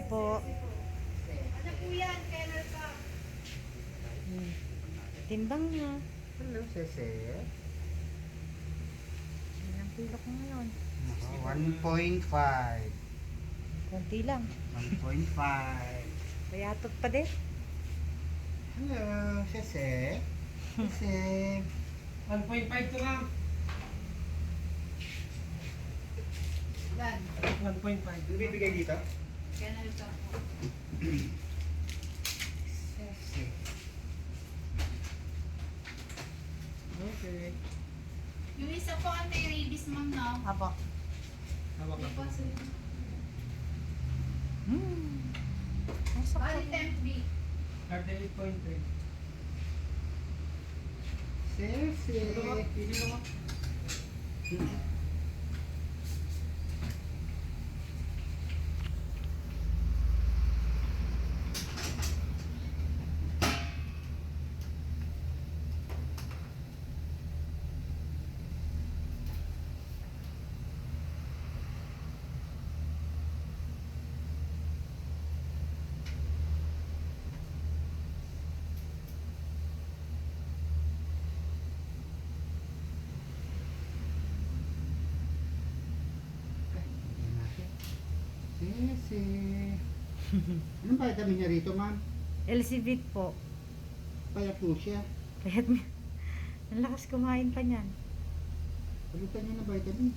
po. Ano po yan? Kennel ka. Timbang niya. Hello, Sese. Ilang kilo ko ngayon? 1.5. Konti lang. 1.5. Bayatot pa din. Hello, Sese. Sese. 1.5 to lang. Yan. 1.5. Ano bibigay dito? Kennel ka po. Sese. Okay. Yung isa po anti-rabies, ma'am, no? Apo. Hawak Hindi na po, po. sir. Ang Bali sakit. temp B. Card 8.3. Sese. Pili mo. Sese. Anong vitamin niya rito, ma'am? LCV po. Payat po siya. Kaya't ang lakas kumain pa niyan. Palitan niya ng vitamin.